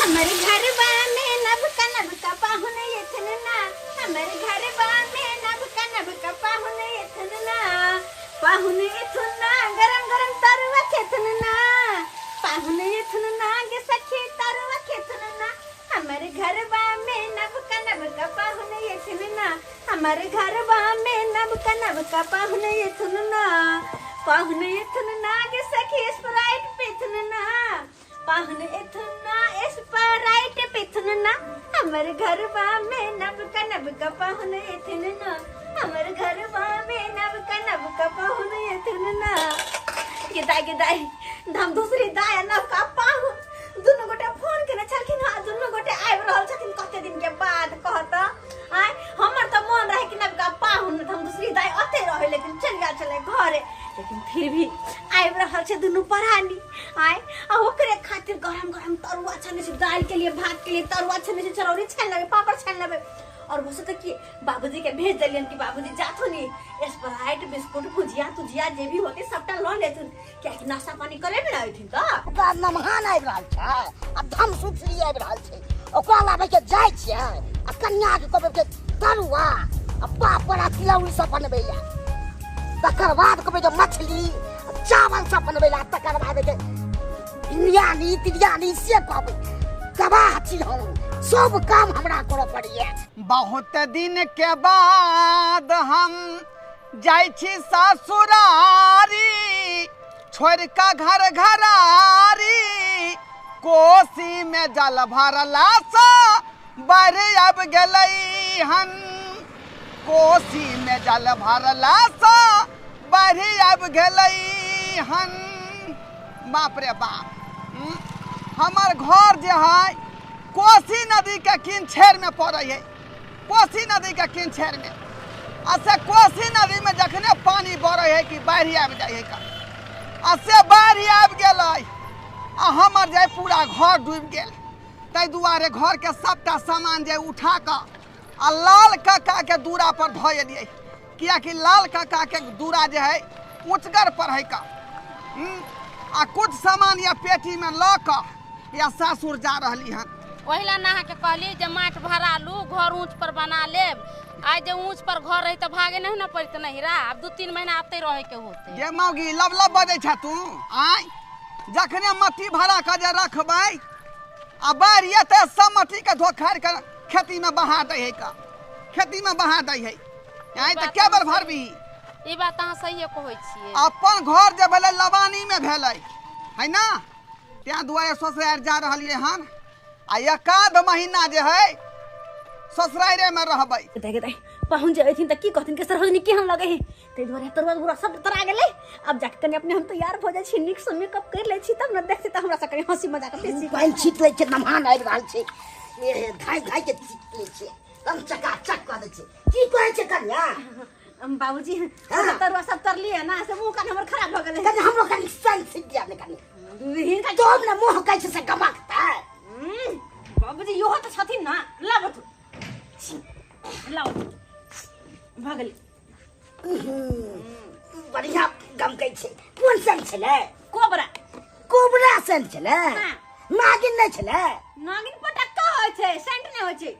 हमारे घर में नब का पाहुन येथन ना हमारे घर में नब का पाहुन येथन ना पाहुन येथुन ना गरम गरम तरुआ खेथन ना पाहुन येथुन ना गे सखी तरुआ खेथन ना हमारे घर में नब का पाहुन येथन ना हमारे घर में नब का पाहुन येथन ना पाहुन येथुन ना गे सखी स्प्राइट पिथन ना पाहुन येथुन ना स्प्राइट पिथन ना हमारे घर में नब का पाहुन येथन ना हमारे घर में नब का पाहुन येथन ना गिदाई हम दूसरी दाया नब का पाहुन दोनों गोटे फोन करे छलखिन हां दोनों गोटे आइब रहल छथिन कते दिन के बाद कहता आय हमर त मन रहे कि नब का पाहुन हम दूसरी दाय अते रहे लेकिन चल गया चले घरे लेकिन फिर भी आइब रहल छे दोनों परानी आय आ ओकरे खातिर गरम गरम तरुआ छने से दाल के लिए भात के लिए तरुआ छने से चरौरी छन लेबे पापड़ छन लेबे और वो तो कि बाबूजी के भेज दिलियन कि बाबूजी जाथुन स्प्राइट बिस्कुट भुजिया तुजिया जे भी होते सबटा ल लेथुन क्या कि नाश्ता पानी करे में आइथिन त नमहान आइब रहल छै आ धम सुथरी आइब रहल छै ओकरा लाबे के जाय छियै आ कन्या के कहबे के तरुआ आ पापड़ आ तिलौरी सब बनबे या तकर बाद कहबे के मछली चावल सब बनबे ला तकर बाद के बिरयानी तिरयानी से कहबे तबाह छी हम सब काम हमरा करे पड़िए। बहुत दिन के बाद हम जाय छी ससुरारी छोड़ का घर घरारी कोसी में जल भरला सा बढ़ अब गलई हन कोसी में जल भरला सा बढ़ अब गलई हन बाप रे बाप हमार घर जे है कोसी नदी के किनछेर में पड़े है कोसी नदी के किनछेर में असे कोसी नदी में जखने पानी बढ़े है कि बाढ़ आबि जाए है का असे बाढ़ आबि गेलै आ हमर जे पूरा घर डूबि गेल ताहि दुआरे घर के सबटा सामान जे उठा के आ लाल काका के दूरा पर धऽ एलियै कियाकि लाल काका के दूरा जे है ऊँचगर पर है का आ कुछ सामान या पेटी में ल के या सासुर जा रही हन ओहिला नहा के कहली जे माटि भरा लू घर ऊंच पर बना लेब आज जे ऊंच पर घर रही तो भागे नहीं ना पड़त नहीं रा अब 2-3 महीना आते रहे के होते ये मौगी लब लब बजे छ तू आय जखने मट्टी भरा के जे रखबै आ बाढ़ एते सब मट्टी के धोखार के खेती में बहा दे है का खेती में बहा दे है आय त के बार भरबी ई बात अहाँ सही कहै छियै अपन घर जे भेलै लबानी में भेलै है ना त्या दुआरे ससुराल जा रहलिए हन आ एकाध महीना जे है ससुरारे में रहबै गिदाई पाहुन जे अइथिन त की कहथिन के सरहजनी के हम लगे है ते दुआरे तरुआ गुरा सब तरा गेलै अब जाके कने अपने हम तैयार हो जाय छी निक से मेकअप कर लै छी तब न देखते त हमरा सकरे हंसी मजाक बेसी पाइन छीट लै छै नमहान आइब रहल छै ए धाय के छीट लै छै हम चकाचक कऽ दै छै की कहै छै कन्या बाबूजी तरुआ सब तर लिए ना से मुंह कान हमर खराब भ गेलै कन्या हमरो कनि सन सीख दिया ने कन्या हिनका तो न मुंह कहै छै से गमकता बाबूजी यो त छथिन ना लाबो तू लाओ भागले बढ़िया गमकै छै कोन सन छले कोबरा कोबरा सन छले नागिन नै छले नागिन पटक्का होय छै सेंट नै होय छै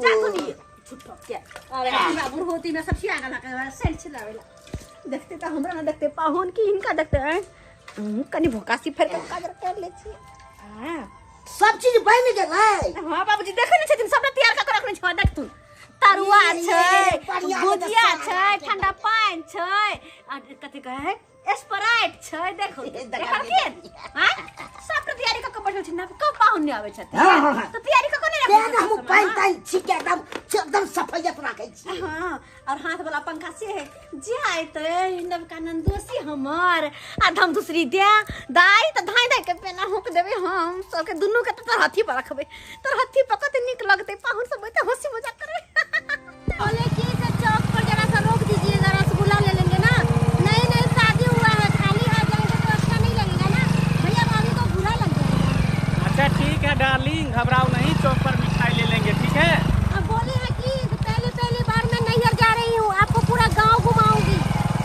जा तू नहीं छुट्टो के अरे हमरा बुढ़ोती में सब छिया गला के सेंट छिलावेला देखते त हमरा ना देखते पाहुन की हिनका देखते हैं कनी भोकासी फेर के काजर कर ले छी हां सब चीज बनि गेलै हां बाबूजी देखै नै छथिन सबटा तैयार क के रखने छ देख तू तरुआ छै भुजिया छै ठंडा पानी छै आ कथि कहै स्प्राइट छै देखो देखलखिन हां सब तैयारी क के बैठल छी ना कब पाहुन नै आबै छथिन तो तैयारी क के नै रखै हम पाइन छिके एकदम सफाइयत राखै छी हां और हाथ वाला पंखा से है जाय त नव का नंदोसी हमर आ धम दूसरी दे दाई त धाई के पेना हुक देबे हम सब के दुन्नु के त हाथी पर रखबे तोर हाथी पकते निक लगते पाहुन सब बैठे हंसी मजाक करे बोले कि से चौक पर जरा सा रोक दीजिएगा रसगुल्ला ले लेंगे ना नहीं शादी हुआ है खाली आ जाएंगे तो अच्छा नहीं लगेगा ना भैया भाभी को बुरा लग जाएगा। अच्छा ठीक है डार्लिंग घबराओ नहीं चौक पर मिठाई ले लेंगे ठीक है। अब बोली है कि पहली बार मैं नैहर जा रही हूँ आपको पूरा गाँव घुमाऊंगी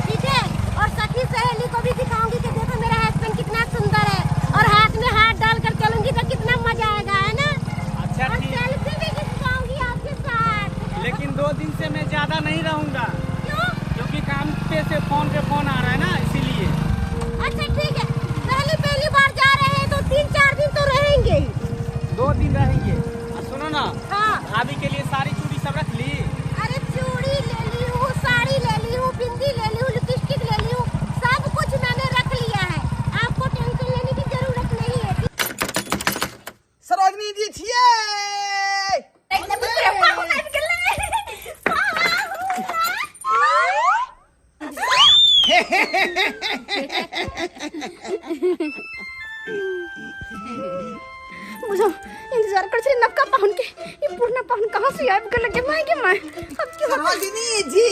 ठीक है और सखी सहेली को भी दिखाऊंगी कि देखो मेरा हस्बैंड कितना सुंदर है और हाथ में हाथ डाल कर चलूंगी तो कितना मजा आएगा है ना। फोन पे फोन आ रहा है ना, इसीलिए। अच्छा ठीक है, पहली बार जा रहे हैं तो 3-4 दिन तो रहेंगे ही। 2 दिन रहेंगे। और सुनो ना, हाँ। भाभी के लिए सारी चूड़ी सब रख ली? अरे चूड़ी ले ली हूँ, साड़ी ले ली हूँ, बिंदी ले ली हूँ, लिपस्टिक ले ली हूँ, सब कुछ मैंने रख लिया है। आपको टेंशन लेने की जरूरत नहीं है। सरोजनी जी छिए मुझे इंतजार कर चले नबका पाहुन के, ये पूर्णा पाहुन कहाँ से आए के लगे मैं के मैं अब क्यों सरोजनी जी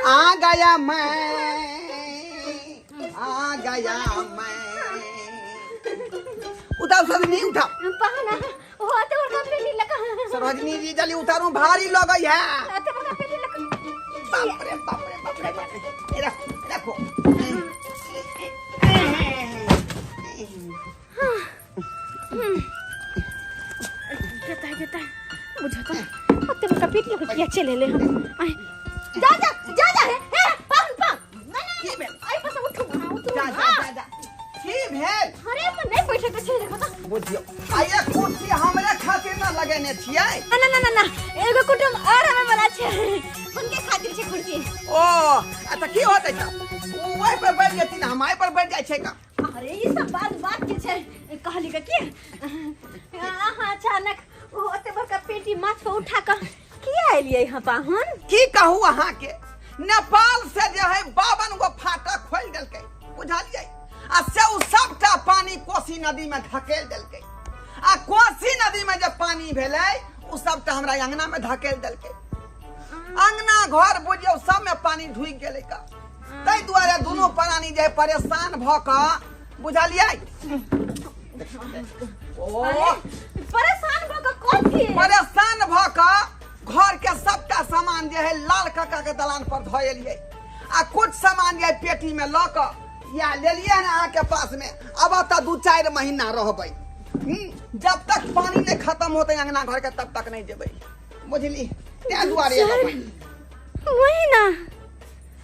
आ गया मैं, आ गया मैं। उठाओ सरोजनी उठाओ। पाहुना वो आते और कब नहीं लगा। सरोजनी जी जल्दी उतारो, भारी लग गई है। आते और कब नहीं लगा। बाप रे बाप रे बाप रे बाप रे। ये रखो रखो। देता है मुझे तो अब तेरे का पीट लग गया। चले ले हम आए जा है पाहुन की भेल? आई बस उठो जा जा जा जा। की भेल? अरे मैं नहीं बैठे तो चले देखो तो बुझियो आइए कुर्सी हमरे खातिर ना लगेने छियै। ना एगो कुटुम और हमें बना छे उनके खातिर छे कुर्सी। ओ अच्छा की होतै त ओइ पर बैठ जेती ना, हमारे पर बैठ जाय छै का? अरे ये सब बात के छे कहली का की हां अचानक वो ओते बड़का पेटी माछ को उठा कर किया आइलिए यहां पाहुन? की कहू अहाँ के, नेपाल से जे है 52 गो फाटक खोल देलकै, बुझलियै? आ से उ सबटा पानी कोसी नदी में धकेल देलकै। आ कोसी नदी में जब पानी भेलै उ सबटा हमरा अंगना में धकेल देलकै। अंगना घर बुझियो सब में पानी ढुक गेलै का। तै दुआरे दुनू प्राणी जे परेशान भ क, बुझलियै? ओ परेशान भ क कथि? परेशान भ क घर के सबटा सामान जे है लाल काका के दलान पर धो एलियै। आ कुछ सामान जे है पेटी में ल क या ले लिए ना अहाँ के पास में। अब त 2-4 महीना रहबै। जब तक पानी नहीं खत्म होते अंगना घर के तब तक नहीं जेबै, बुझली? ते दुआरे वही ना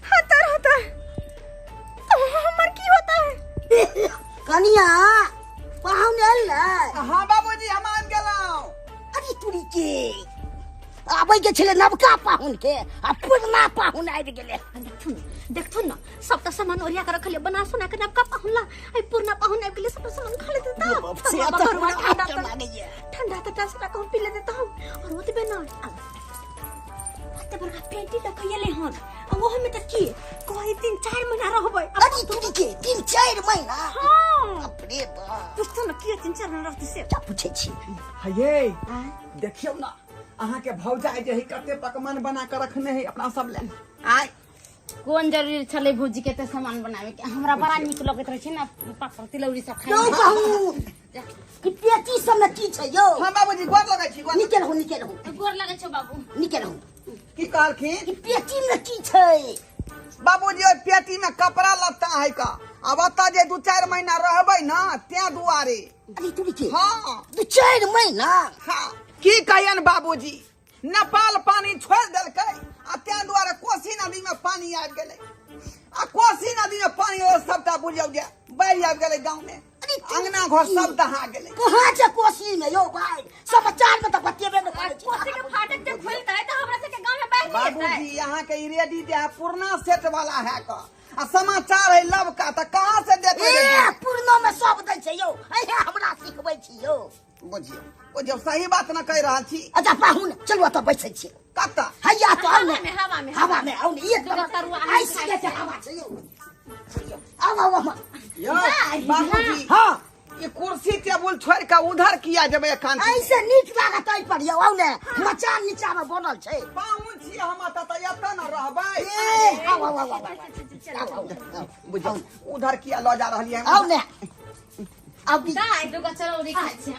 होता तो हमर की होता है? कनिया पाहुन एलै? हाँ बाबूजी हम आबि गेलौं। अरे तुरी के आबै के छले नबका पाहुन के आ पुरना पाहुन आबि गेले। देखथुन ना सब तो सामान ओरिया के रखले, बना सुना के नबका पाहुन ला आई पुरना पाहुन आबि गेले, सब सामान खा लेते ठंडा ठंडा से कहूं पी लेते तो और ओते बना बड़का पेटी लखैले हन वो हमें त की कोई 3-4 महीना रहबै। अरे तुरी के 3-4 महीना? हां बाप रे बाप। दोस्तों न की 3-4 महीना रहते से क्या पूछे छी? हये देखियो ना अहाँ के भौजाई जे है कते पकवान बना के रखने है अपना सब ले। आय कौन जरूरी छले भौजी के सामान बनावे के, हमरा बड़ा निक लगत रहे छै ना पापड़ तिलौरी सब खाए। क्यों कहूं कि पेटी सब में की छै यो? हां बाबूजी गोर लगै छी, गोर निकल हो गोर लगे छौ बाबू। निकल हो। की कहलखिन? कि पेटी में की छै? बाबूजी ओइ पेटी में कपड़ा लत्ता है का। अब अता जे 2-4 महीना रहबै ना ते दुआरे। अरे तुरी के हां 2-4 महीना? हां की कहियन बाबूजी, नेपाल पानी छोड़ देलकै आ ते दुआरे कोसी नदी में पानी आबि गेलै। आ कोसी नदी में पानी और सबटा बुझियौ जे बाढ़ि आबि गेलै गांव में। अंगना घर सब दहा गेलै। कहाँ छै कोसी में यो भाई? समाचार में तो बतेबे न करे छै। कोसी के फाटक जब खुलता है तो हमरा से के गांव में बैठ नहीं बाबूजी यहाँ के रेडी जे है पुरना सेट वाला है का आ समाचार है लब का त कहाँ से देते? ए पुरनो में सब दै छै यो, अहे हमरा सिखबै छी यो। बुझियौ ओ जब सही बात न कहि रहल छी। अच्छा पाहुन चलू त बैठै छी। कत्ता हैया तो आउ ने हवा में आउ ने एक ऐसे के हवा छै यो। आओ यो बाबूजी हां ये कुर्सी टेबुल छोड़ के उधर किया जब एकांत ऐसे नीक लागत आई पर यो। आउ ने मचान नीचा में बनल छै। पाहुन छी हम त एतऽ न रहबै। ए आओ बुझियौ उधर किया ल जा रहलियै? आउ ने अभी दाई दुगो चरौरी खाइ छै।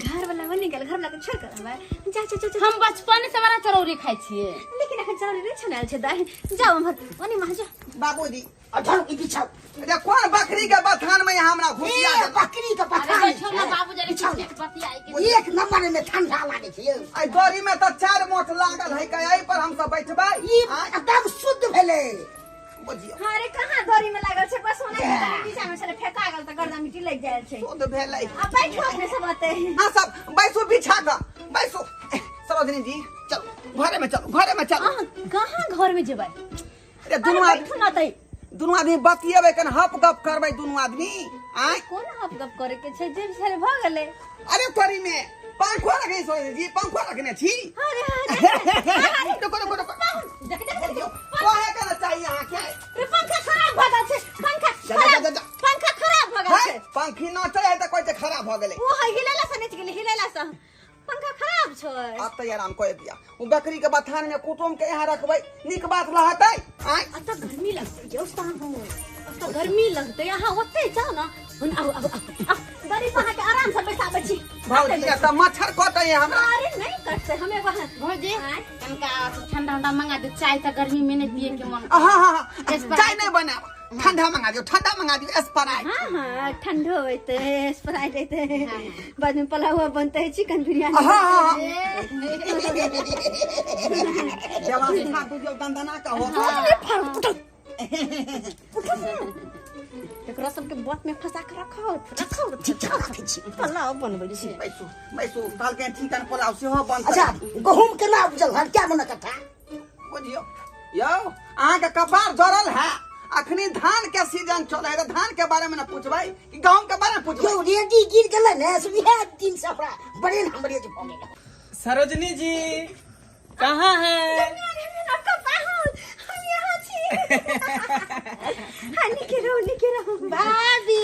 घर वाला बन गेल, घर वाला के छोड़ कर हमें जा हम बचपन से बड़ा चरौरी खाइ छियै, लेकिन एखन जरूरी नहीं छनाल छै दाई। जाओ हमर ओनी मां जा बाबूजी अठल ई बिछाओ। अरे कौन बकरी के बथान में यहाँ हमरा घुसिया ए देलक? बकरी के अरे पठान बैठो ना बाबू जरे बिछौने बतियाई के एक नंबर में ठंडा लागे छै आई गड़ी में तो 4 मोट लागल है का यही पर हम सब बैठबै ई एकदम शुद्ध भेले बुझियो अरे कहाँ दरी में लागल छै बस ओने पीछा में चले फेंका गेल त गर्दा मिट्टी लग जाय छै शुद्ध भेलै अब बैठो अपने सब आते हां सब बैसो बिछा का बैसो सरोजनी जी चलो घरे में चलो कहाँ घर में जेबै अरे दोनों आदमी बतियेबै कन हप गप करबै दोनों आदमी आय कोन हप गप करे के छै जे सारे भ गेले अरे तोरी में पंखो रखे सरोजनी जी पंखो रखने छी अरे देखो देख कोहे करना चाहिए यहां के रे पंखा खराब भ गेल छै पंखा खराब भ गेल छै पंखी न चले त कोई खराब भ गेलै ओ हिलेला से नच गेले हिलेला से पंखा खराब छै अब तो आराम कर दिया वो बकरी के बथान में कुटुम के यहाँ रखबै निक बात रहतै आय अब तो गर्मी लगते जो साहब अब तो गर्मी लगते यहाँ होते जाओ ना अब गरीब वहाँ के आराम से बैठा छी भौजी त मच्छर कटै है हमरा अरे नहीं कटते हमें वहाँ भौजी कनका ठंडा मंगा दे चाय त गर्मी में नहीं पिए के मन हां चाय नहीं बनाब ठंडा मंगा दियो स्प्राइट हाँ ठंडो होते स्प्राइट होते बाद में पुलाव बनते है चिकन बिरयानी जवान खा तू जो दंदना का हो एकरा सब के बात में फंसा के रखो ठीक छी पुलाव बनबै छी बैसो काल के चिकन पुलाव से हो बन अच्छा गहूम केना उपजल हर क्या बना कथा बुझियो यो अहाँ के कपार जरल है अखनी धान के सीजन चले है धान के बारे में ना पूछबै कि गेहूं के बारे में पूछबै जो रेडी गिर गेलै ने से यह दिन से ओकरा बड़े हमरे जे भऽ गेल सरोजनी जी कहाँ है भाभी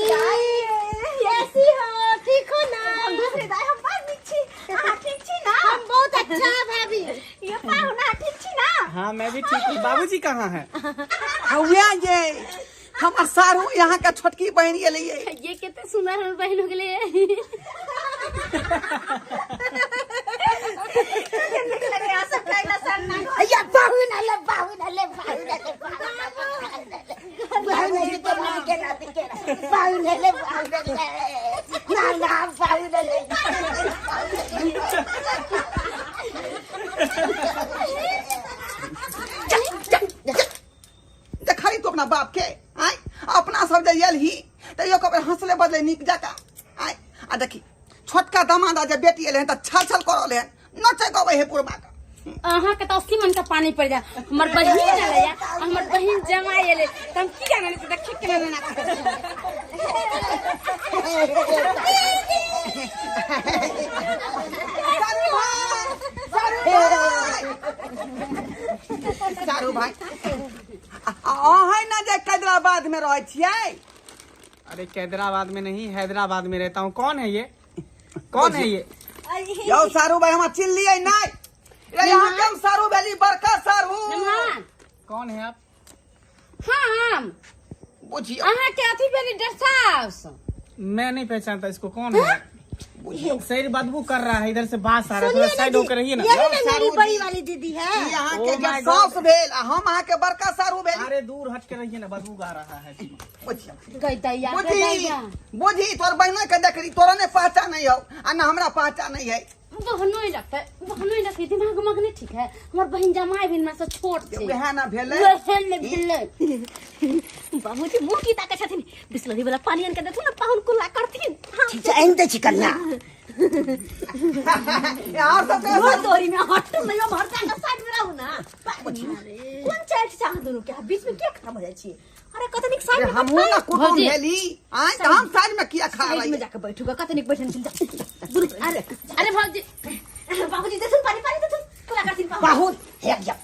कैसी हो ठीक हो ना दूसरे दाई हम बात ठीक छी ना हम बहुत अच्छा भाभी ये पाहुना ठीक छी ना हाँ मैं भी ठीक हूँ बाबूजी कहाँ है हुआ ये हमर सारू यहाँ का छोटकी बहन ये लिए ये कितने सुंदर बहन हो गेले अया बाहुन ले देखी तो अपना बाप के आय अपना सब जे यल ही तो यो कबर हंसले बदले निक जाका आय आ देखी छोटका दामाद जे बेटी एले त छल करल है नचे गवे है पुरबा का अहाँ के तो 80 मन का पानी पड़ जा हमर बहिन आले या हमर बहिन जमाई एले त हम की जाने से देख के ना सारू भाई अहाँ ना जे हैदराबाद में रह छियै अरे कैदराबाद में नहीं हैदराबाद में रहता हूँ कौन है ये यो सारू भाई हम चिन लिए नहीं यहाँ कम सारू वैली बड़का सारू कौन है आप हम बुझियो अहाँ के अथी बेली डसाउस मैं नहीं पहचानता इसको कौन है सही बदबू कर रहा है इधर से बास आ रहा है थोड़ा साइड होकर रहिए ना मेरी बड़ी वाली दीदी है यहाँ Oh के my जो सास भेल आ हम अहाँ के बड़का सारू भेल अरे दूर हट के रहिए ना बदबू आ रहा है बुझियो गई दैया बुझी तोर बहना के देखली तोरा ने पहचान नहीं हो आ ना हमरा पहचान नहीं है बहनों लगता है दिमाग उमाग नहीं ठीक है हमार बहन जमाई भी से छोट छे वह ना भेले बाबूजी मुंह की ताकत छथिन बिस्लरी वाला पानी आन के देथु ना पाहुन कुल्ला करथिन ठीक है एंड चिकन ना यार सब मोर तोरी में हट नहीं हम हट का साइड में रहू ना कौन चाहे चाह दोनों के बीच में क्या खत्म हो जाय छी अरे कतनिक साइड में हम ना कुटुम भेली आय त हम साइड में किया खा साइड रही में जाके बैठूगा कतनिक बैठन चल जा अरे भौजी बाबूजी देथुन पानी देथुन कुल्ला करथिन पाहुन बाहुन एक जा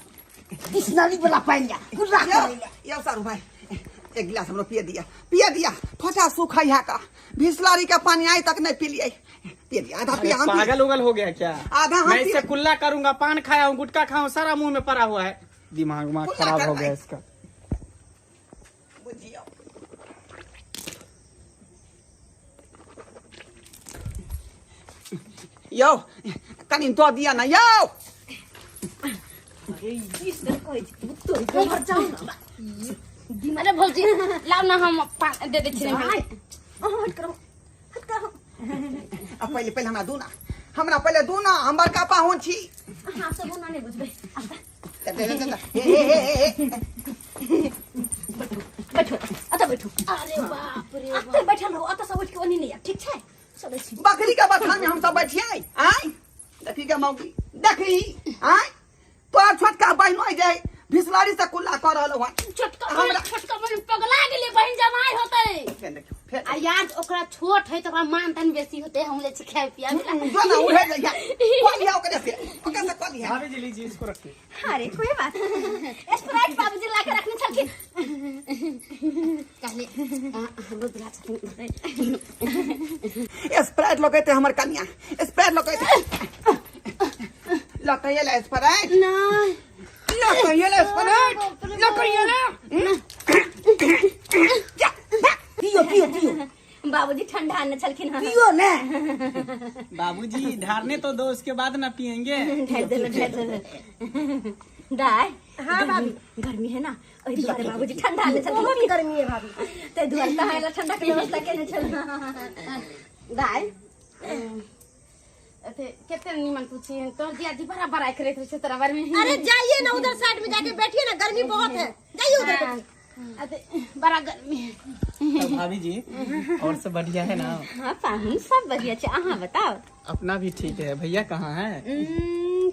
डिक्शनरी वाला पाइन जा कुल्ला कर यो सारू भाई एक गिलास हमरो पिए दिया फटा सूखा यहाँ का बिस्लरी का पानी आई तक नहीं पी लिए पिए दिया आधा पिया हम पागल उगल हो गया क्या आधा हम मैं इससे कुल्ला करूंगा पान खाया हूँ गुटखा खाऊं सारा मुंह में पड़ा हुआ है दिमाग खराब हो गया इसका बुझियो यो कनी तो दिया ना यो अरे भौजी लाओ ना हम दे दे छी हट करो अब पहले पहले हमरा पहले दू ना हम बड़का पाहुन छी। हां सब ना नहीं बुझबे बैठो अत बैठो। अरे बाप रे बाप अत बैठल रहो अत सब उठ के ओनी नहीं ठीक छै चलै छी। बकरी का बथान में हम सब बैठिए आय देखी के मौगी देखी आय तोर छोटका बहन हो जाए भिसलारी से कुल्ला कर रहल हो छोटका बहन पगला गेले बहन जमाई होतै आ याद ओकरा छोट है तो ओकरा मान तन बेसी होते हम ले खाए पिया जो ना उहे जा कौन लिया ओकरे से कौन लिया। भाभी जी लीजिए इसको रखिए। अरे कोई बात स्प्राइट बाबूजी ला के रखने छलखिन कहले हमरो बिला छथिन स्प्राइट लगते हमर कन्या स्प्राइट लगते लकइए ले स्प्राइट नहीं लकइए ले स्प्राइट लकइए ले पियो बाबूजी ठंडा आने छलखिन हां पियो ने बाबूजी ढारने तो दो उसके बाद ना पियेंगे। ढेर दे दाई हां भाभी गर्मी है ना ओई दुआरे बाबूजी ठंडा आने छलखिन बहुत गर्मी है भाभी ते दुआरे कहायला ठंडा के व्यवस्था केने छल दाई अते केते निमन पूछी तो दिया दी बड़ा बड़ा करे थे तेरा बारे में। अरे जाइए ना उधर साइड में जाके बैठिए ना गर्मी बहुत है जाइए उधर। अते बड़ा गर्मी है तो भाभी जी और सब बढ़िया है ना। हां पाहुन सब बढ़िया छै अहाँ बताओ। अपना भी ठीक है। भैया कहाँ है?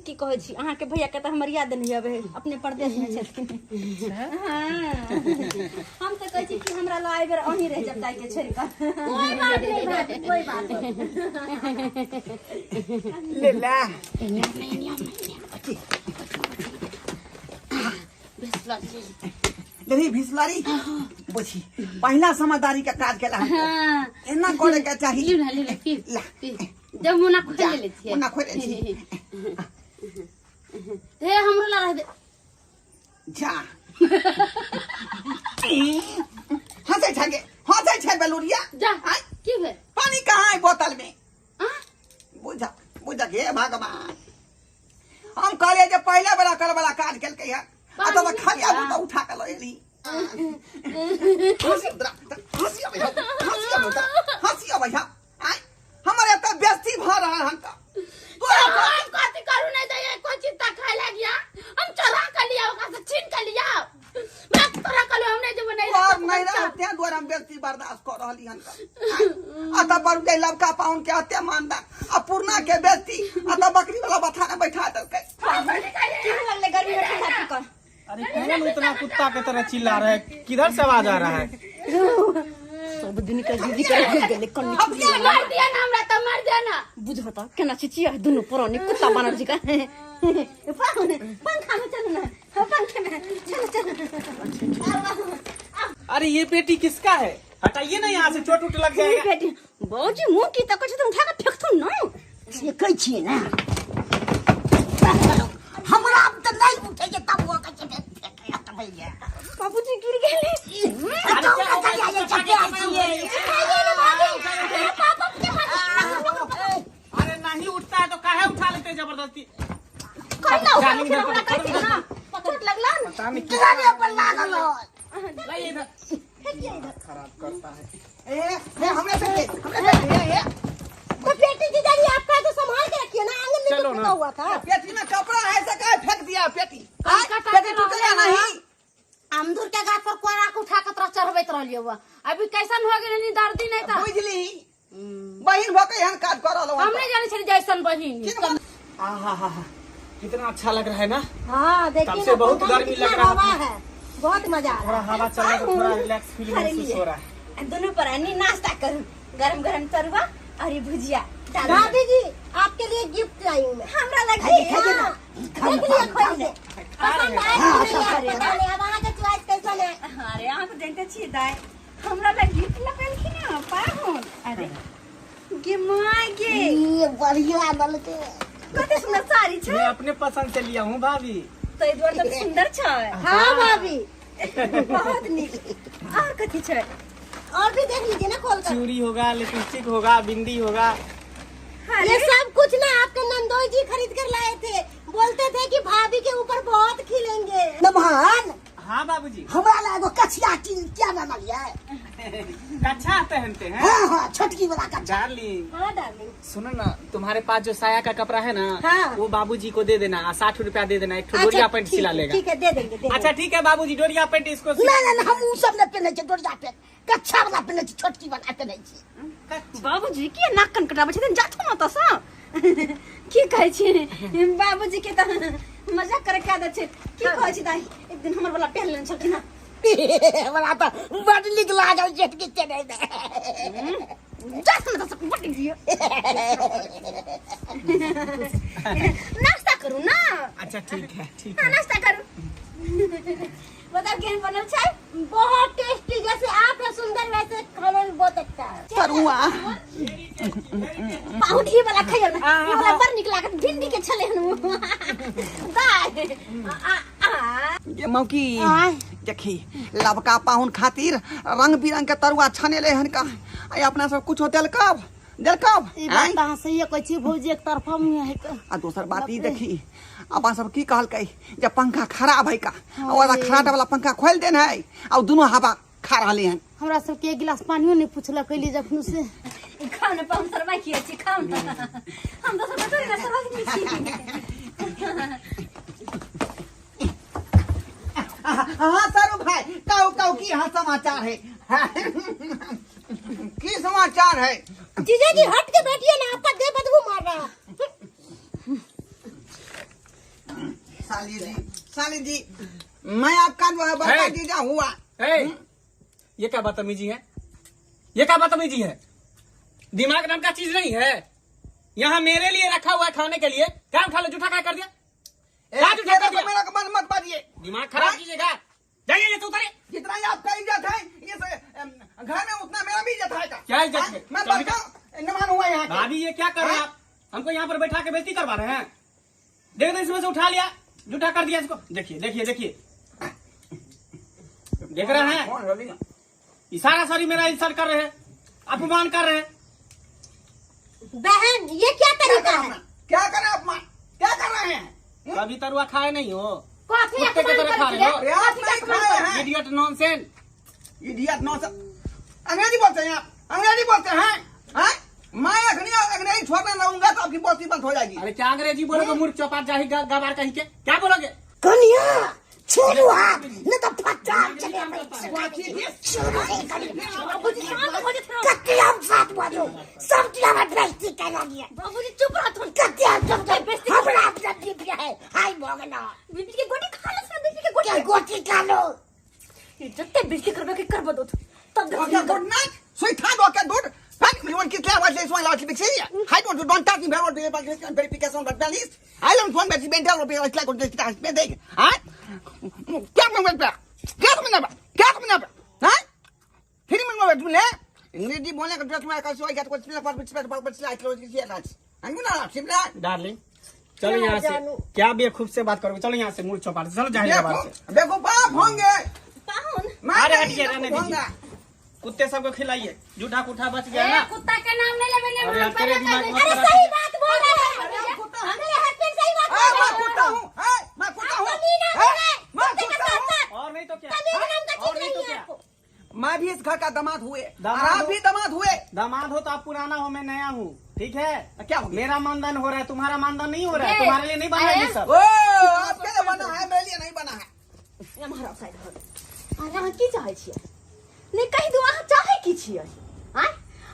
की कहै छी अहाँ के भैया के तो हमर याद नहीं आवे अपने परदेश में छथिन। हां हम तो कहै छी कि हमरा ला आइबर अहीं रह जब जाय के छोड़ के कोई बात नहीं भाभी कोई बात नहीं। ले ला देखी भिसलारी बुझी पहला समझदारी का काज केला एना करे के चाहिए। ले फिर ला जब मुना खोल ले छी मुना खोल ले छी हे हमरो ला रह दे जा हंसे छे बेलुरिया जा की भेल पानी कहाँ है बोतल में हां बुझा के भगवान हम कहले जे पहले बड़ा कर वाला काज केल के है तो खाली आबू तो उठा के लेली हंसी भैया हमारे तो बेइज्जती भ रहा है हमका हम कथि करू नहीं दे कोई चीज ता खाए लागिया हम चोरा कर लिया ओकरा से छीन कर लिया मैं तोरा कल हम नहीं जब नहीं और नहीं रहा ते द्वारा हम बेइज्जती बर्दाश्त कर रहली हनका अता पर दे लबका पाउन के हत्या मानदा आ पूर्णा के बेइज्जती अता बकरी वाला बथाने बैठा देलकै ले गर्मी में ठंडा कर। अरे कौन इतना कुत्ता की तरह चिल्ला रहा है? किधर से आवाज आ रहा है? सब दिन का दीदी कर गेले कन्नी मार दिया ना हमरा त मार दिया ना बुझता केना चिचिया दुनु पुरानी कुत्ता बनल जी का पंखा में चल ना पंखे में चल। अरे ये पेटी किसका है? हटाइए ना यहाँ से चोट उठ लग जाएगा। बेटी बाबूजी मुंह की तक तुम उठा के फेंकथुन ना से कहै छी ना हमरा अब त नहीं उठे के तब वो कहै छै भैया बाबूजी गिर गेले अरे नहीं उठता है तो काहे उठा लेते जबरदस्ती? पकड़ लगला ना पता नहीं किराने पर लागल खराब करता है। ए हमरे पे तो बेटी जीजाजी आपका तो संभाल के रखिए ना आंगन में चलो तो ना। हुआ था। पेटी में कपड़ा है से काय फेंक दिया पेटी कटा पेटी टूटेगा नहीं। अमदुर के गाछ पर कोरा के उठा के तरह चढ़बैत रहलियो अभी कैसन हो गेल नी दर्दी नहीं था बुझली बहिन भके हन काज कर रहलो हम नहीं जाने छली जैसन बहिन आहा कितना अच्छा लग रहा है ना। हाँ देखिए तब से बहुत गर्मी लग रहा हवा है। है बहुत मजा आ थोड़ा रहा हवा चल रहा है तो थोड़ा रिलैक्स फील महसूस हो रहा है। दोनों पर अन्नी नाश्ता करूं गरम गरम तरुआ और ये भुजिया है। भाभी जी आपके लिए गिफ्ट लाई हूँ मैं। हमरा लगी देख लिया खोल से पसंद आया कि नहीं आया? बताने अब अहाँ के चॉइस कैसन है? अरे यहाँ तो जानते छी दाय हमरा लगी गिफ्ट लपेल की ना पाहुन अरे गे माय गे ये बढ़िया दल के कते सुंदर साड़ी मैं छै अपने पसंद से लिया हूँ भाभी। तो ई द्वार तो सुंदर छै हाँ भाभी बहुत नीक और कथी छै और भी देख लीजिए ना खोल कर। चूड़ी होगा, लिपस्टिक होगा, बिंदी होगा। ये सब कुछ ना आपके नंदोई जी खरीद कर लाए थे। बोलते थे कि भाभी के ऊपर बहुत खिलेंगे। नमहान हाँ बाबूजी। हमरा ला एगो कछिया क्या ना लिया कच्छा पहनते हैं। हाँ छोटकी वाला कछिया। डार्लिंग हाँ डार्लिंग, सुनो ना, तुम्हारे पास जो साया का कपड़ा है ना, हाँ। वो बाबूजी को दे देना, 60 रुपया दे देना, एक डोरिया पैंट सिला लेगा। ठीक है, दे देंगे, दे देंगे। अच्छा ठीक है बाबूजी, डोरिया पैंट इसको नहीं हम उ सब नहीं पहने डोरिया पैंट, कच्छा वाला पहने छोटकी वाला पहने बाबूजी के नाक कन कटाबै छथिन, जाथु न त सा की कहै छी बाबूजी के त मजाक करे के आदत छै। की कहै छी दाई, एक दिन हमर वाला पहन लेन छलखिन ना, हमरा तो बड़ नीक लागल जेठ के चढ़े दे जाथु न त सब बट दियो। नाश्ता करू ना। अच्छा ठीक है, ठीक हाँ, है। नाश्ता करू। बताओ केहन बनल छै? बहुत टेस्टी, जैसे आप है सुंदर वैसे खाने में बहुत अच्छा है। तरुआ पाहुन ई वाला खइयो ना, ई वाला बड़ निक लागत, भिंडी के छले हन दाई। ये मौकी देखी लबका पाहुन खातिर रंग बिरंग के तरुआ छनेले हन का। आई अपना सब कुछ देलकब ई बात अहाँ सही कहै छी भौजी, एक तरफा मुंह है का। आ दोसर बात ई देखी अपन सब की कहलकै जब पंखा खराब है का, वाला खराटा वाला पंखा खोल देन है और दोनों हवा खा रहले हन। हमरा सब के एक गिलास पानियो नहीं पूछला कैली जखनु से। खाओ ने पाहुन सरवा की छी, खाओ ना। हम तो सब तोरे ना सरवा की छी। हाँ सारू भाई, काऊ की हाँ समाचार है? की समाचार है? जीजा जी हट के बैठिए ना, आपका देह बदबू मार रहा। साली जी मैं आपका जो है बड़का है। जीजा हुआ। ये क्या बदतमीजी है? ये क्या बदतमीजी है? दिमाग नाम का चीज नहीं है। यहाँ मेरे लिए रखा हुआ है खाने के लिए, क्या उठा लो, जूठा क्या कर दिया? क्या जूठा कर दिया? मेरा मन मत मारिए, दिमाग खराब कीजिएगा। जाइए ये तो उतरे। जितना ही आपका इज्जत है ये से घर में उतना मेरा भी इज्जत है का। क्या इज्जत है? मैं बड़का मेहमान हुआ यहाँ का। भाभी ये क्या कर रहे हैं आप? हमको यहाँ पर बैठा के बेइज्जती करवा रहे हैं। देख दो, इसमें से उठा लिया, जूठा कर दिया इसको। देखिए देखिए देखिए, देख रहे हैं? इशारा सारी मेरा इंसल्ट कर रहे हैं, अपमान कर रहे हैं। बहन ये क्या तरीका है? क्या करें अपमान, क्या कर रहे हैं? कभी तरुआ खाए नहीं हो, कॉफी कुत्ते की तरह खा रहे हो। प्रयास नहीं खाए हैं। Idiot nonsense. इडियट नॉनसेंस, अंग्रेजी बोलते हैं आप, अंग्रेजी बोलते हैं? हैं? मैं अंग्रेजी छोड़ने लगूंगा तो आपकी बोलती बंद हो जाएगी। अरे क्या अंग्रेजी बोलोगे, मूर्ख चौपाट जाही गवार कहीं के, क्या बोलोगे? कन्या छोड़ो हाथ नहीं तो फटा चले कत्ते हम साथ बोलो सब दिया मत बेइज्जती करा लिया। बाबूजी चुप रहो तुम। कत्ते हम सब हमरा अपना दिया है हाय भगना बीबी के गोटी खा लो, बीबी के गोटी क्या गोटी खा लो जत्ते बेइज्जती करबे के करबो दो तब Okay, good night. Sweetheart, okay, good. Thank you. You want to kiss what this one like big city? I don't touch me very verification but please. I don't want to be mental or be like on this task. Huh? Get me with that. Get me never. Get me never. Huh? Hit me over to there. अंग्रेजी बोलने का dress में कैसे क्या कुछ special पर slide लो किसी राज अंगू ना सिमला डार्लिंग चलो यहाँ से, क्या बेवकूफ से बात करोगे? चलो यहाँ से, मूर्ख चौपाट से चलो, जाहिर बात से। देखो बाप होंगे पाहुन अरे हटिए, रहने दीजिए। कुत्ते सबको खिलाइए, जूठा कुठा बच गया ना। कुत्ता के नाम नहीं लेबे ले। अरे तेरे दिमाग में अरे सही बात बोल रहे हैं, मेरे हस्बैंड सही बात बोल मैं रहे कुत्ता हूँ मैं कुत्ता हूँ मैं कुत्ता हूँ और नहीं तो क्या, नाम का और चीज नहीं तो नहीं है क्या। आपको। मैं भी इस घर का दामाद हुए दामाद आप हो? भी दामाद हुए दामाद हो तो आप पुराना हो, मैं नया हूँ, ठीक है? क्या हो गया? मेरा मानदान हो रहा है, तुम्हारा मानदान नहीं हो रहा है। तुम्हारे लिए नहीं बना है ये सब। ओ आपके लिए बना है, मेरे लिए नहीं बना है। हमारा साइड हो अहाँ की चाहे छियै नहीं कहि दो, अहाँ चाहे की छियै? आय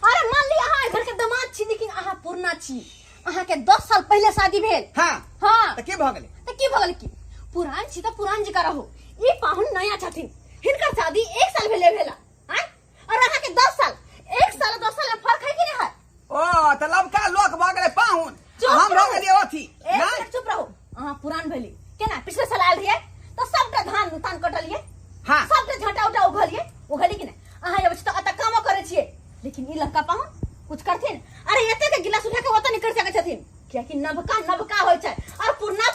अरे मान लिया अहाँ घर के दामाद छी, लेकिन अहाँ पुरना छी, अहाँ के 10 साल पहले शादी भेल। हाँ हाँ तो की भगले तो की भगल की पुरान छी तो पुरान जी का रहो। ई पाहुन नया छथिन, हिनकर शादी 1 साल भेले भेला। आय और अहाँ के 10 साल, 1 साल 10 साल में फर्क है कि नहीं है? ओ तो लबका लोक भगले पाहुन चुप हम रहो। भगले अथी एक मिनट चुप रहो। अहाँ पुरान भेली केना? पिछले साल आयल रहिए तो सबका धान तान कटलिए, हाँ सबके झटा उटा उघलिए कि नहीं? अहाँ जब तो अत काम करे छिए, लेकिन ई लड़का पाहुन कुछ करथिन? अरे एते के गिलास उठा के ओत नहीं कर सकै छथिन, कियाकि नबका होय छै और पुरना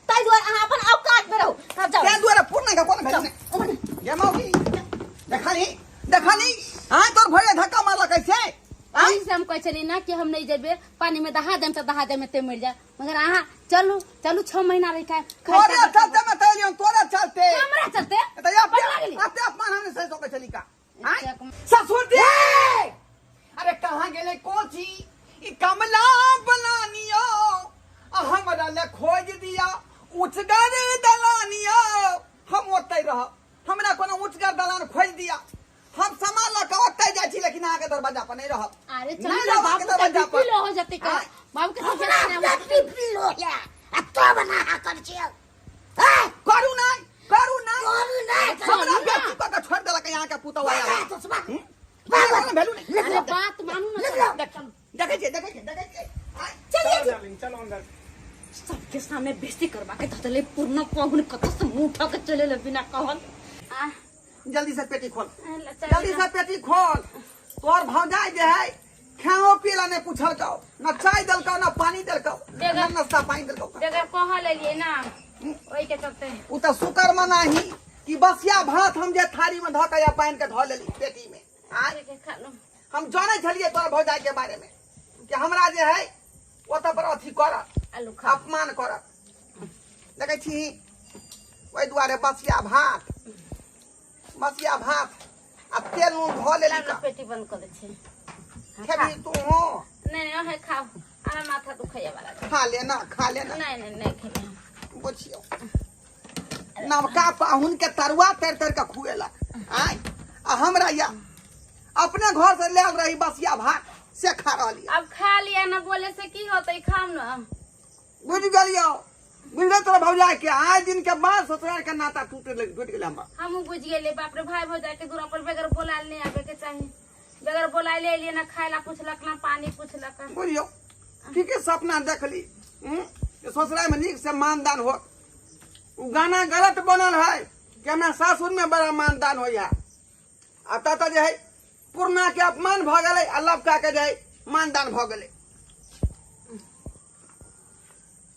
ताई दुआरे अहाँ अपन औकात में रहो। तब जाओ क्या दुआरे पूर्ण का कौन भेजने ये मौकी देखा नहीं हां तोर भैया धक्का मारला कैसे आई से हम कहै चली ना कि हम नहीं जेबे पानी में दहा देम तो दहा देम ते मर जाए मगर अहाँ चलू चलू 6 महीना रह के तोरे चलते मैं तैलियो तोरे चलते हमरा चलते तो ये अपने अपमान हमने सही तो चली का ससुर दे अरे कहाँ गेले कोची ई कमला बनानियो हमरा ले खोज दिया उचगर दलानियो हम ओतै रह हमरा कोनो उचगर दलान खोज दिया हम सामान लगा ओतै जाय छी लेकिन आगे दरवाजा पर नहीं रह अरे चल बाबू का किलो हो जाते का बाबू के साथ पिलो या अब तो बना कर छियो करू नहीं हमरा बेटी को छोड़ देला के यहाँ के पुतौ आया भेलू नहीं अरे बात मानू ना देखे छे चलो अंदर सबके सामने बेइज्जती करवा के धतले पूर्ण पहुन कत से मुंह उठा के चले ले बिना कहल जल्दी से पेटी खोल तोर भौजाई जे है खाओ पीला ने पूछल का ना चाय दल का ना पानी दल का ना नाश्ता पानी दल का जगह कह लेलिए ना ओई के चलते उ त शुकर मनाही कि बसिया भात हम जे थारी में धक या पानी के ध लेली पेटी में आरे के खा लो हम जाने छलिए तोर भौजाई के बारे में कि हमरा जे है ओत पर अथी कर आलू खा अपमान कर देखे छी ओई दुआरे बसिया भात आ तेल नून ध लेली का पेटी बंद कर दे छे खेबी तू हो नहीं है खाओ आरा माथा दुखैया वाला खा लेना नहीं खेबे बुझियो नवका पाहुन के तरुआ तर के खुएला आय आ हमरा या अपने घर से ले रही बसिया भात से खा रहली अब खा लिया ना बोले से की होतै खाम ना बुझ गेलियो बुझले तोरा भौजाई के आज दिन के बाद ससुराल के नाता टूट गेल हमरा हम बुझ गेले बाप रे भाई भौजाई के दूरा पर बगैर बोलाल नहीं आवे के चाहिए बगैर बोलाल ले लिए ना खाइला पूछलक ना पानी पूछलक बुझियो ठीक है सपना देखली ससुराल में नीक से मानदान हो उ गाना गलत बनल है कि हमरा सासुर में बड़ा मानदान होया आ तत जे है पूर्णा के अपमान भ गेलै आ लबका के जे है मानदान भ गेलै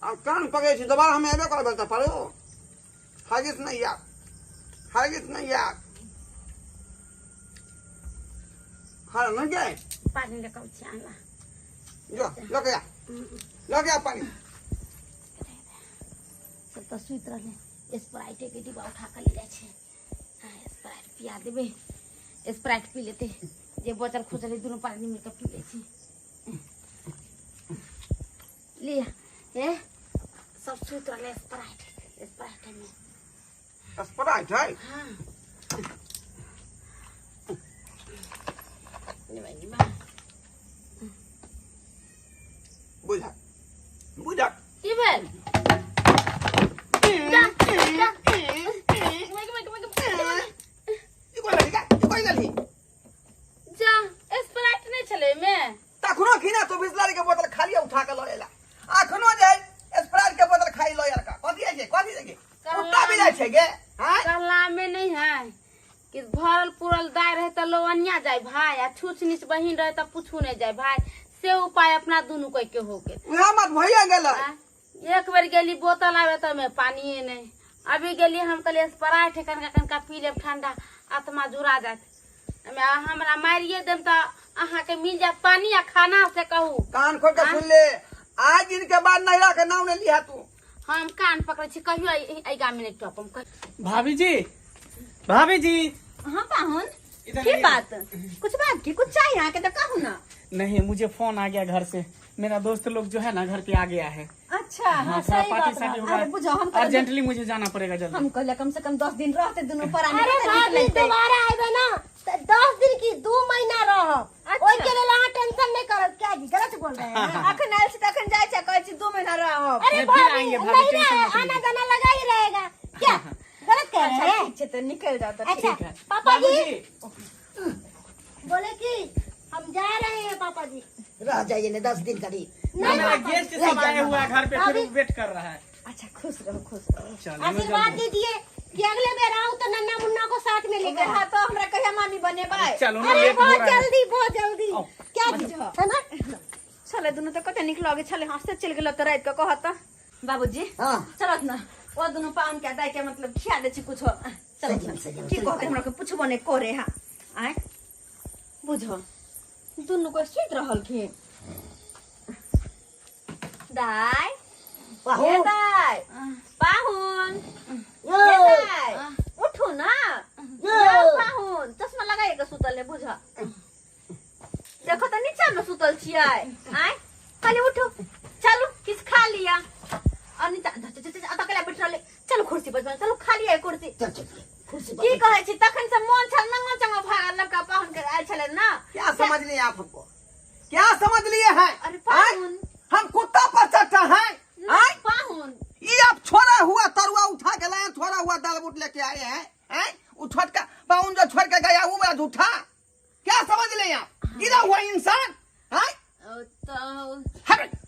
अब कान पकड़े छी दोबारा हम एबे करबे त पड़ो हरगिज नहीं यार हाँ न जाए पानी लेके आला जो लगे आ पानी सब तो सुत रहले स्प्राइट के डिब्बा उठा के ले जाय छे स्प्राइट पिया देबे स्प्राइट पी लेते जे बोतल खोजले दोनों पानी में के पी ले छी लिया ए सब सुत रहले स्प्राइट में स्प्राइट है हां निमा बुझा की भेल स्प्राइट नहीं चले में तखनो खिना तो बिस्लरी के बोतल खाली उठा के लएला अखनो जाय स्प्राइट के बोतल खाई लएला का कथी है कुत्ता भी जाय छे गे हां कहला में नहीं है कि भरल पूरल दाय रहे त लोवनिया जाय भाई आ छूछ नीच बहिन रहे त पूछू नहीं जाय भाई से उपाय अपना दोनों कोई के हो के उहा मत भइया गेल एक बार गेली बोतल आवे त में पानी नहीं अभी गेली हम कहले स्प्राइट कनका पी लेब ठंडा आत्मा जुरा जात हमरा मारिए देम त अहाँ के मिल जात पानी आ खाना से कहू कान खोल के सुन ले आज दिन के बाद नैरा के नाम ने लिया तू हम कान पकड़े छी कहियो आई गाम में टॉपम भाभी जी हाँ पाहुन की बात कुछ चाहिए यहाँ के तो कहू ना नहीं मुझे फोन आ गया घर से मेरा दोस्त लोग जो है ना घर पे आ गया है अच्छा हाँ थोड़ा सही पार्टी बात सार्टी है। होगा अरे बुझो हम अर्जेंटली मुझे जाना पड़ेगा जल्दी हम कहले कम से कम 10 दिन रहते दोनों पर आने अरे भाभी दोबारा आइबे ना 10 दिन की 2 महीना रहब ओइ के लेल अहाँ टेंशन नहीं करब क्या जी गलत बोल रहे हैं अखन आयल से तखन जाय छै कहै छी 2 महीना रहब अरे नहीं, फिर भाभी आएंगे, नहीं टेंशन रहे मत लीजिए। आना जाना लगा ही रहेगा क्या गलत कह रहे हैं ठीक छै तो निकल जाओ तो अच्छा ठीक है पापा जी बाबूजी, बोले कि हम जा रहे हैं पापा जी रह जाइए ने 10 दिन करीब मेरा गेस्ट सब आए हुआ है घर पे फिर अभी- वेट कर रहा है अच्छा खुश रहो चलो मैं आशीर्वाद जल्दी- दीजिए कि अगले बार आऊं तो नन्ना मुन्ना को साथ में लेकर हाँ तो हमरा कहिया मामी बने बाय चलो ना अरे लेट हो बहुत रहा है जल्दी आओ। क्या बुझ बुझो है ना चले दोनों तो कते निक लगे चले हंसते चल गेल तो रात के कहत बाबूजी हां चलत ना ओ दोनों पाउन के दाई के मतलब खिया दे छी कुछ चलो सही। की कहते हमरा के पूछबो ने करे हां आय बुझो दुनू को सुत रहल की दाई ये दाई पाहुन ये दाई उठो ना ये पाहुन चश्मा लगाए के सुतल है बुझा देखो तो नीचा में सुतल छियै आय खाली उठो चलो किस खा लिया और नीचा अतकला बैठ रहले चलो कुर्सी पर चलो खा लिया कुर्सी कुर्सी की कहै छी तखन से मन छल नंगा चंगा भागल लड़का पाहुन के आयल छले ना क्या समझ लिए आप हमको? क्या समझ लिए हैं? अरे पाहुन हम कुत्ता पर चढ़ता है? पाहुन ये आप छोड़ा हुआ तरुआ उठा के लाए, छोड़ा हुआ दाल बूट लेके आए हैं? वो छोटका पाहुन जो छोड़ के गया वो बड़ा झूठा। क्या समझ ले आप? गिरा हुआ इंसान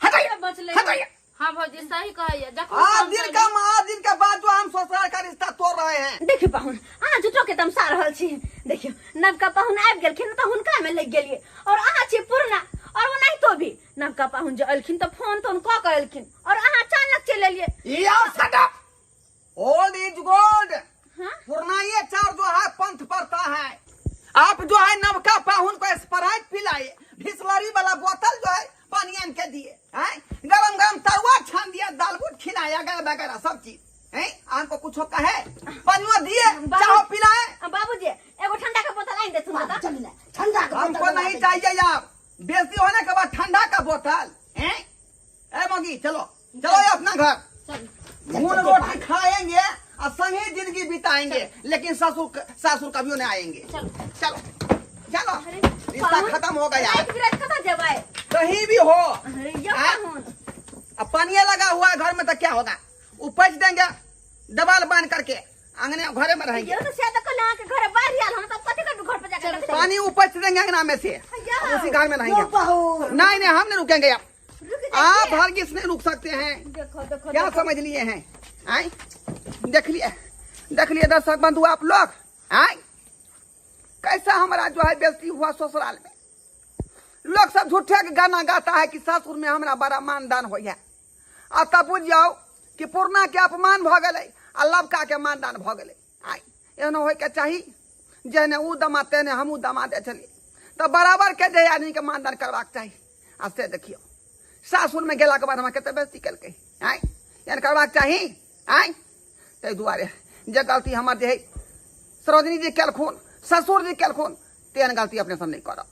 हटाइए। हाँ भौजी सही कहिए। आज दिन का बाद जो हम ससुराल का रिश्ता तोड़ रहे हैं। देखियो पाहुन अहाँ झूठो के तमसा रहल छी। देखियो नवका पाहुन आबि गेलखिन त हुनका में लग गेलिए और अहाँ छी पुरना और वो नहीं तो भी नवका पाहुन जो अलखिन तो फोन क के अलखिन और अहाँ अचानक चले लिए। यार shut up. Old is gold. हां पुरना ये चार जो है पंथ पड़ता है। आप जो है नवका पाहुन को स्प्राइट पिलाए, बिस्लरी वाला बोतल जो है पानी आन के दिए, गरम गरम तरुआ छान दिया, दाल बूट खिलाया वगैरह सब चीज है। आपको कुछ होता है? पानी दिए, चाहो पिलाए। बाबूजी एगो ठंडा का बोतल आइन दे तुम बता। ठंडा का हमको नहीं चाहिए यार। बेइज्जती होने के बाद ठंडा का बोतल है। ए मोगी चलो चलो ये अपना घर मून रोटी खाएंगे और संगे जिंदगी बिताएंगे, लेकिन सासुर कभी नहीं आएंगे। चलो चलो रिश्ता खत्म हो गया। कहाँ जबाए कहीं भी हो। अरे ये पाहुन अब पानी लगा हुआ है घर में तो क्या होगा? उपज देंगे दबाल बांध करके, अंगने घरे में रहेंगे। ये तो शायद कल के घर बाहर आल हम तो कथि कर घर पे जाके पानी उपज देंगे अंगना में से, उसी घर में रहेंगे। नहीं नहीं हम नहीं रुकेंगे। आप हरगिज नहीं रुक सकते हैं। देखो देखो क्या समझ लिए हैं? आए देख लिए दर्शक बंधु आप लोग, आए कैसा हमारा जो है बेइज्जती हुआ ससुराल में। लोग सब झूठे के गाना गाता है कि ससुर में हमारा बड़ा मानदान हो गया। और तब बुझ जाओ कि पुरना के अपमान भ गए और लबका के मानदान भ गए। आए एहनो हो के चाहिए जहने ऊ दमा तेने हमू दमा दे चली तो बराबर के जे आदमी के मानदान करवाक चाहिए। आ से देखियो सासुर में गेला के बाद हम कते बेइज्जती कलके आए यानी करवाक चाहिए। आए ते दुआरे जे गलती हमार जे सरोजनी जी केलखुन, ससुर जी केलखुन, तेन गलती अपने से नहीं करब।